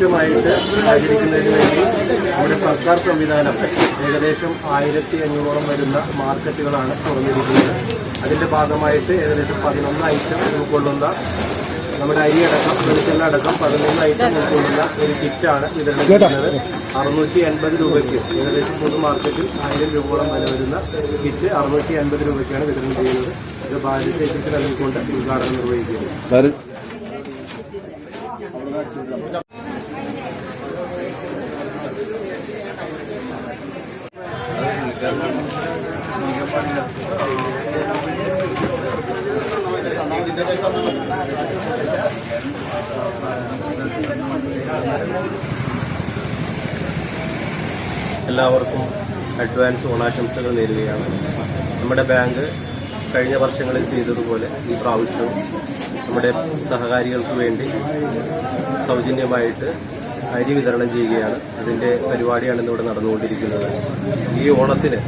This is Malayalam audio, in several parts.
പ്രാദേശികമായിട്ട് ആചരിക്കുന്നതിന് വേണ്ടി നമ്മുടെ സർക്കാർ സംവിധാനം ഏകദേശം 1500ഓളം വരുന്ന മാർക്കറ്റുകളാണ് തുറന്നിരിക്കുന്നത്. അതിന്റെ ഭാഗമായിട്ട് ഏകദേശം 11 ഐറ്റം ഉൾക്കൊള്ളുന്ന നമ്മുടെ അരിയടക്കം വെളിച്ചെണ്ണ അടക്കം 11 ഐറ്റം ഉൾക്കൊള്ളുന്ന ഒരു കിറ്റാണ് വിതരണം ചെയ്യുന്നത്. 680 രൂപയ്ക്ക് ഏകദേശം പൊതു മാർക്കറ്റിൽ 1000 രൂപയോളം വില വരുന്ന കിറ്റ് 650 രൂപയ്ക്കാണ് വിതരണം ചെയ്യുന്നത്. ഇത് ഭാരത് സൈക്കിൾസിൽ നൽകിക്കൊണ്ട് ഉദ്ഘാടനം നിർവഹിക്കുന്നു. എല്ലാവർക്കും അഡ്വാൻസ് ഓണാശംസകൾ നേരുകയാണ്. നമ്മുടെ ബാങ്ക് കഴിഞ്ഞ വർഷങ്ങളിൽ ചെയ്തതുപോലെ ഈ പ്രാവശ്യവും നമ്മുടെ സഹകാരികൾക്ക് വേണ്ടി സൗജന്യമായിട്ട് അരി വിതരണം ചെയ്യുകയാണ്. അതിന്റെ പരിപാടിയാണ് ഇന്നിവിടെ നടന്നുകൊണ്ടിരിക്കുന്നത്. ഈ ഓണത്തിന്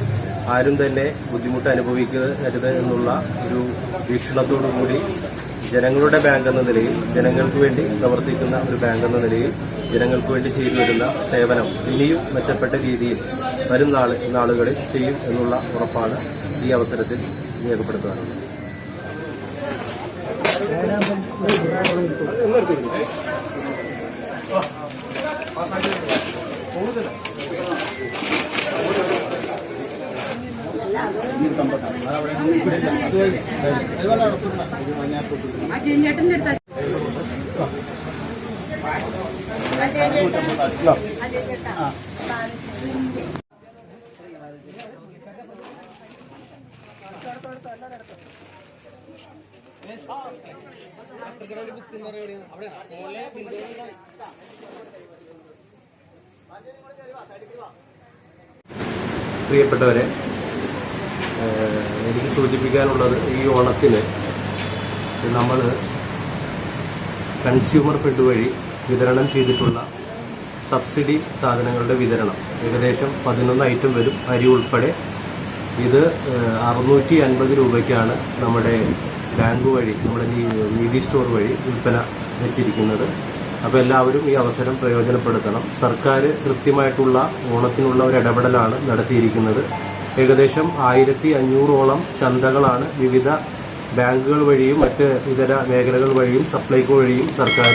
ആരും തന്നെ ബുദ്ധിമുട്ട് അനുഭവിക്കരുത് എന്നുള്ള ഒരു വീക്ഷണത്തോടുകൂടി ജനങ്ങളുടെ ബാങ്ക് എന്ന നിലയിൽ, ജനങ്ങൾക്ക് വേണ്ടി പ്രവർത്തിക്കുന്ന ഒരു ബാങ്ക് എന്ന നിലയിൽ ജനങ്ങൾക്ക് വേണ്ടി ചെയ്തു വരുന്ന സേവനം ഇനിയും മെച്ചപ്പെട്ട രീതിയിൽ വരും നാളുകളിൽ ചെയ്യും എന്നുള്ള ഉറപ്പാണ് ഈ അവസരത്തിൽ രേഖപ്പെടുത്താറുള്ളത്. പ്രിയപ്പെട്ടവരെ, എനിക്ക് സൂചിപ്പിക്കാനുള്ളത് ഈ ഓണത്തിന് നമ്മൾ കൺസ്യൂമർ ഫെഡ് വഴി വിതരണം ചെയ്തിട്ടുള്ള സബ്സിഡി സാധനങ്ങളുടെ വിതരണം ഏകദേശം 11 ഐറ്റം വരും, അരി ഉൾപ്പെടെ. ഇത് 650 രൂപയ്ക്കാണ് നമ്മുടെ ബാങ്ക് വഴി, നമ്മുടെ നീതി സ്റ്റോർ വഴി വിൽപ്പന വെച്ചിരിക്കുന്നത്. അപ്പോൾ എല്ലാവരും ഈ അവസരം പ്രയോജനപ്പെടുത്തണം. സർക്കാർ കൃത്യമായിട്ടുള്ള ഓണത്തിനുള്ള ഒരു ഇടപെടലാണ് നടത്തിയിരിക്കുന്നത്. ഏകദേശം 1500ഓളം ചന്തകളാണ് വിവിധ ബാങ്കുകൾ വഴിയും മറ്റ് ഇതര മേഖലകൾ വഴിയും സപ്ലൈകോ വഴിയും സർക്കാർ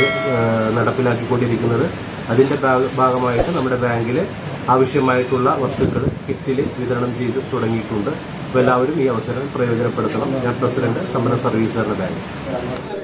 നടപ്പിലാക്കിക്കൊണ്ടിരിക്കുന്നത്. അതിന്റെ ഭാഗമായിട്ട് നമ്മുടെ ബാങ്കിൽ ആവശ്യമായിട്ടുള്ള വസ്തുക്കൾ കിറ്റിൽ വിതരണം ചെയ്ത് തുടങ്ങിയിട്ടുണ്ട്. അപ്പോൾ എല്ലാവരും ഈ അവസരം പ്രയോജനപ്പെടുത്തണം. ഞാൻ പ്രസിഡന്റ്, നമ്മുടെ സർവീസ് സഹകരണ ബാങ്ക്.